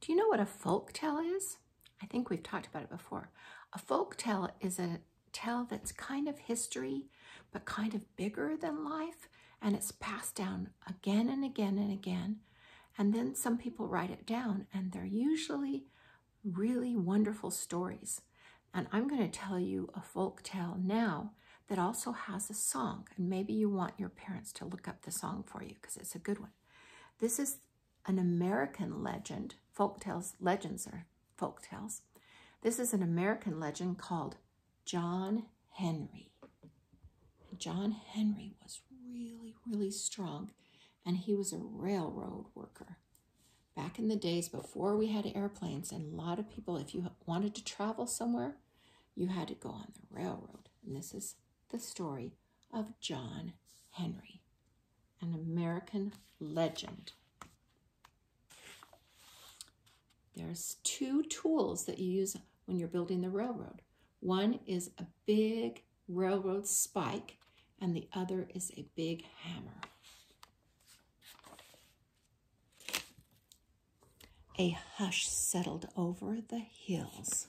Do you know what a folk tale is? I think we've talked about it before. A folk tale is a tale that's kind of history, but kind of bigger than life, and it's passed down again and again and again. And then some people write it down, and they're usually really wonderful stories. And I'm going to tell you a folk tale now that also has a song, and maybe you want your parents to look up the song for you because it's a good one. This is an American legend. Folk tales, legends are folk tales. This is an American legend called John Henry. John Henry was really, really strong, and he was a railroad worker. Back in the days before we had airplanes, and a lot of people, if you wanted to travel somewhere, you had to go on the railroad. And this is the story of John Henry, an American legend. There's two tools that you use when you're building the railroad. One is a big railroad spike, and the other is a big hammer. A hush settled over the hills.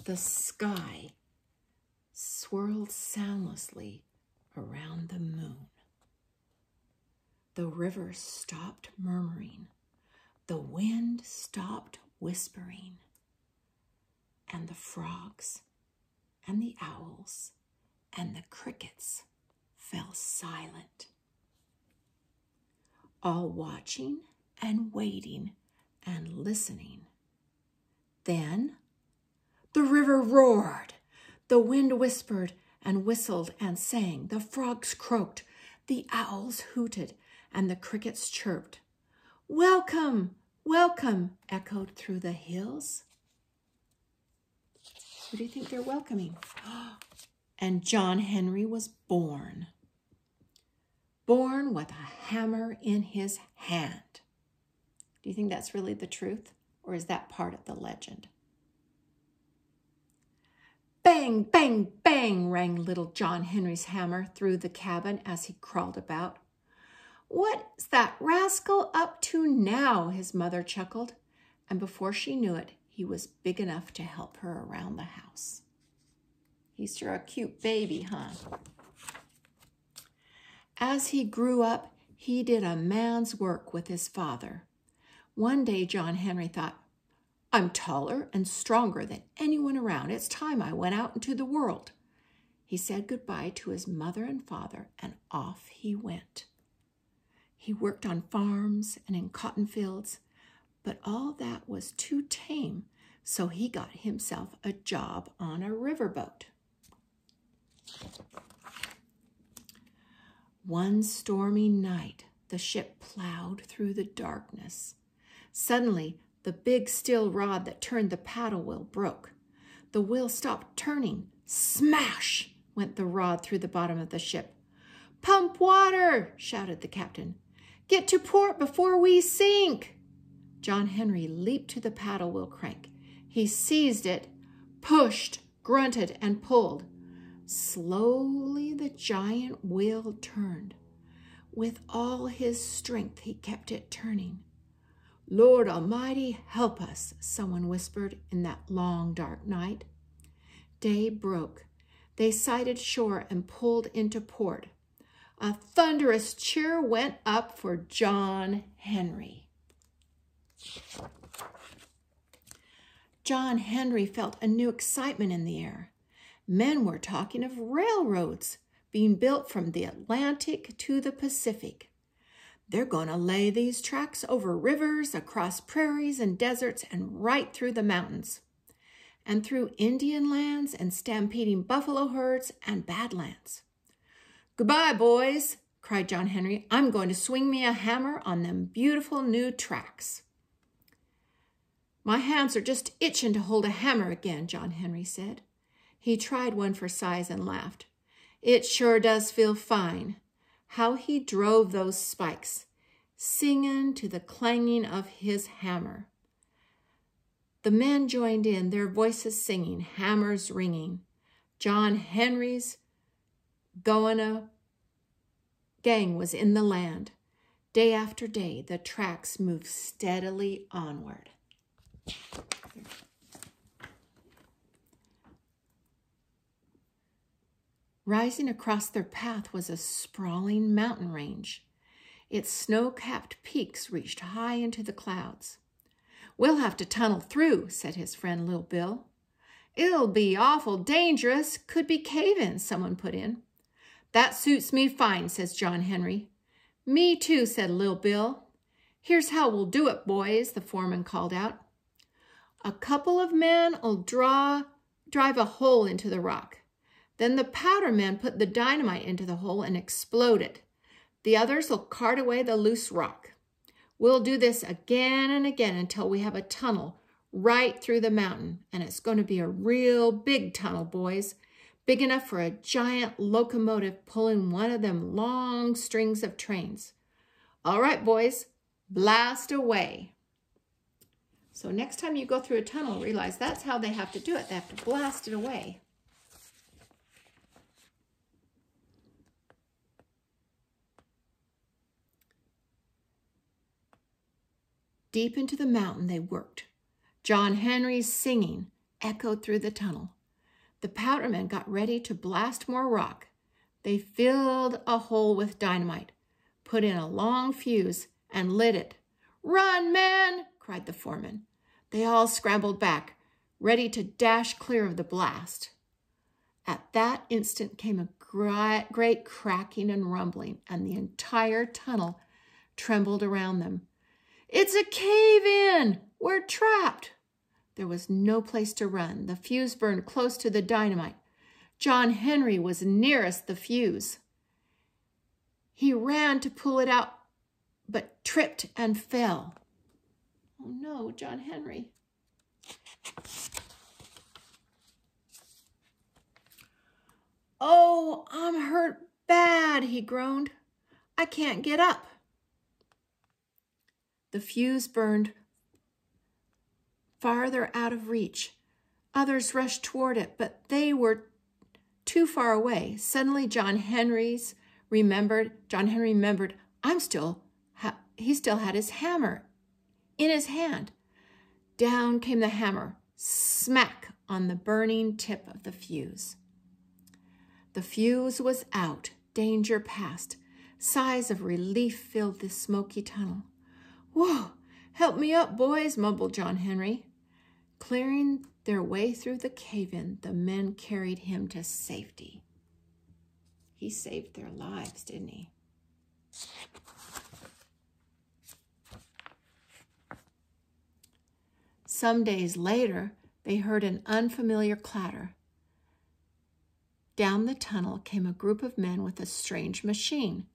The sky swirled soundlessly around the moon. The river stopped murmuring. The wind stopped whispering. And the frogs and the owls and the crickets fell silent, all watching and waiting and listening. Then the river roared, the wind whispered and whistled and sang, the frogs croaked, the owls hooted, and the crickets chirped. Welcome, welcome, echoed through the hills. Who do you think they're welcoming? And John Henry was born. Born with a hammer in his hand. Do you think that's really the truth, or is that part of the legend? Bang, bang, bang, rang little John Henry's hammer through the cabin as he crawled about. What's that rascal up to now? His mother chuckled, and before she knew it, he was big enough to help her around the house. He's sure a cute baby, huh? As he grew up, he did a man's work with his father. One day, John Henry thought, I'm taller and stronger than anyone around. It's time I went out into the world. He said goodbye to his mother and father, and off he went. He worked on farms and in cotton fields, but all that was too tame, so he got himself a job on a riverboat. One stormy night, the ship plowed through the darkness. Suddenly, the big steel rod that turned the paddle wheel broke. The wheel stopped turning. Smash went the rod through the bottom of the ship. Pump water, shouted the captain. Get to port before we sink. John Henry leaped to the paddle wheel crank. He seized it, pushed, grunted, and pulled. Slowly the giant wheel turned. With all his strength, he kept it turning. Lord Almighty, help us, someone whispered in that long, dark night. Day broke. They sighted shore and pulled into port. A thunderous cheer went up for John Henry. John Henry felt a new excitement in the air. Men were talking of railroads being built from the Atlantic to the Pacific. They're going to lay these tracks over rivers, across prairies and deserts, and right through the mountains, and through Indian lands and stampeding buffalo herds and badlands. Goodbye, boys, cried John Henry. I'm going to swing me a hammer on them beautiful new tracks. My hands are just itching to hold a hammer again, John Henry said. He tried one for size and laughed. It sure does feel fine. How he drove those spikes, singing to the clanging of his hammer. The men joined in, their voices singing, hammers ringing. John Henry's gang was in the land. Day after day, the tracks moved steadily onward. Rising across their path was a sprawling mountain range. Its snow-capped peaks reached high into the clouds. "We'll have to tunnel through," said his friend Lil Bill. "It'll be awful dangerous. Could be cave-in," someone put in. "That suits me fine," says John Henry. "Me too," said Lil Bill. "Here's how we'll do it, boys," the foreman called out. "A couple of men'll drive a hole into the rock. Then the powder men put the dynamite into the hole and explode it. The others will cart away the loose rock. We'll do this again and again until we have a tunnel right through the mountain. And it's going to be a real big tunnel, boys. Big enough for a giant locomotive pulling one of them long strings of trains. All right, boys, blast away." So next time you go through a tunnel, realize that's how they have to do it. They have to blast it away. Deep into the mountain they worked. John Henry's singing echoed through the tunnel. The powdermen got ready to blast more rock. They filled a hole with dynamite, put in a long fuse, and lit it. "Run, man!" cried the foreman. They all scrambled back, ready to dash clear of the blast. At that instant came a great cracking and rumbling, and the entire tunnel trembled around them. "It's a cave-in! We're trapped!" There was no place to run. The fuse burned close to the dynamite. John Henry was nearest the fuse. He ran to pull it out, but tripped and fell. Oh no, John Henry. "Oh, I'm hurt bad," he groaned. "I can't get up." The fuse burned farther out of reach. Others rushed toward it, but they were too far away. Suddenly, John Henry remembered, he still had his hammer in his hand. Down came the hammer, smack on the burning tip of the fuse. The fuse was out, danger past. Sighs of relief filled the smoky tunnel. "Whoa, help me up, boys," mumbled John Henry. Clearing their way through the cave-in, the men carried him to safety. He saved their lives, didn't he? Some days later, they heard an unfamiliar clatter. Down the tunnel came a group of men with a strange machine.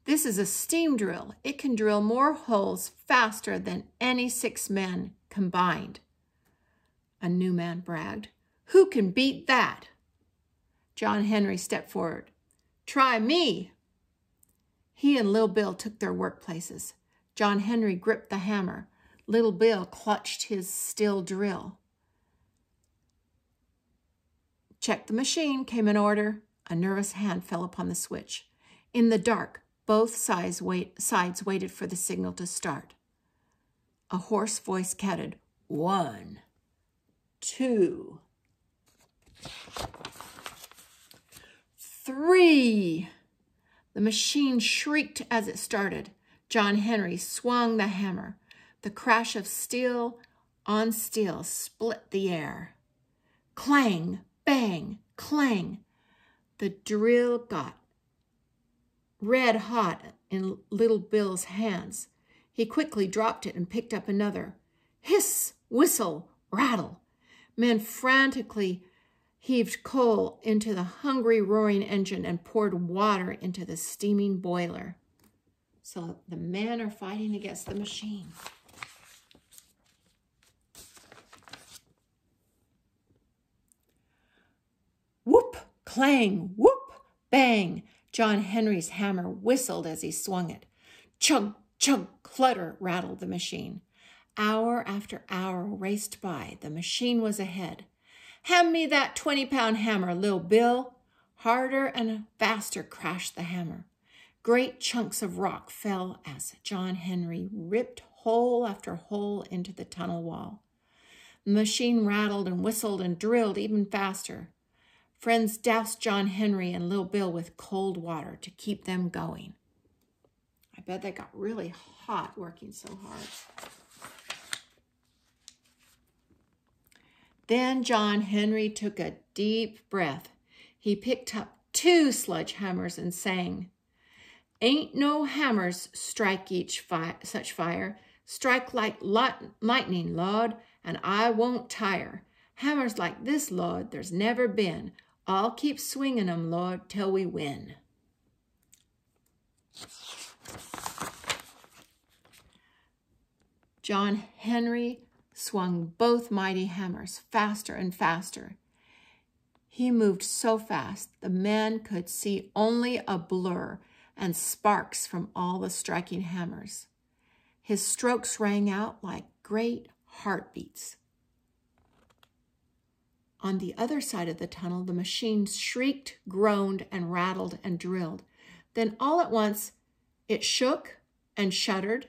"This is a steam drill. It can drill more holes faster than any 6 men combined," a new man bragged. "Who can beat that?" John Henry stepped forward. "Try me." He and Lil Bill took their workplaces. John Henry gripped the hammer. Little Bill clutched his steel drill. "Check the machine," came an order. A nervous hand fell upon the switch. In the dark, both sides waited for the signal to start. A hoarse voice counted, 1, 2, 3. The machine shrieked as it started. John Henry swung the hammer. The crash of steel on steel split the air. Clang, bang, clang. The drill got red hot in Little Bill's hands. He quickly dropped it and picked up another. Hiss, whistle, rattle. Men frantically heaved coal into the hungry, roaring engine and poured water into the steaming boiler. So the men are fighting against the machine. Whoop, clang, whoop, bang. John Henry's hammer whistled as he swung it. Chug, chug, clutter, rattled the machine. Hour after hour raced by. The machine was ahead. "Hand me that 20-pound hammer, Lil Bill." Harder and faster crashed the hammer. Great chunks of rock fell as John Henry ripped hole after hole into the tunnel wall. The machine rattled and whistled and drilled even faster. Friends doused John Henry and Little Bill with cold water to keep them going. I bet they got really hot working so hard. Then John Henry took a deep breath. He picked up 2 sledgehammers and sang, "Ain't no hammers strike such fire. Strike like lightning, Lord, and I won't tire. Hammers like this, Lord, there's never been. I'll keep swinging 'em, Lord, till we win." John Henry swung both mighty hammers faster and faster. He moved so fast the men could see only a blur and sparks from all the striking hammers. His strokes rang out like great heartbeats. On the other side of the tunnel, the machine shrieked, groaned, and rattled and drilled. Then all at once, it shook and shuddered,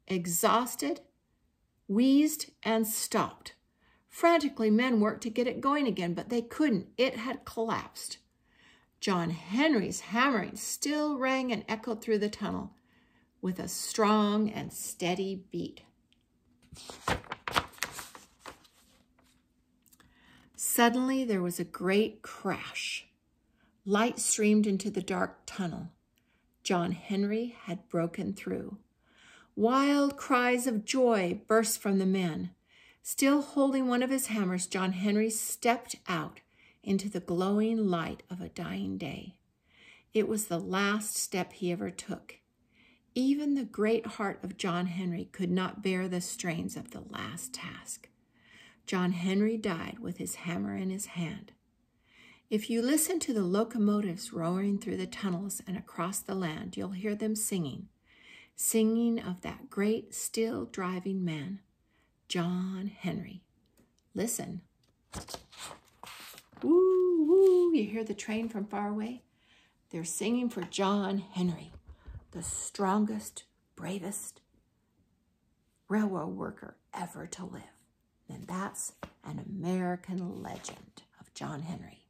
exhausted, wheezed, and stopped. Frantically, men worked to get it going again, but they couldn't. It had collapsed. John Henry's hammering still rang and echoed through the tunnel with a strong and steady beat. Suddenly, there was a great crash. Light streamed into the dark tunnel. John Henry had broken through. Wild cries of joy burst from the men. Still holding one of his hammers, John Henry stepped out into the glowing light of a dying day. It was the last step he ever took. Even the great heart of John Henry could not bear the strains of the last task. John Henry died with his hammer in his hand. If you listen to the locomotives roaring through the tunnels and across the land, you'll hear them singing of that great still driving man, John Henry. Listen. Woo, woo, you hear the train from far away? They're singing for John Henry, the strongest, bravest railroad worker ever to live. And that's an American legend of John Henry.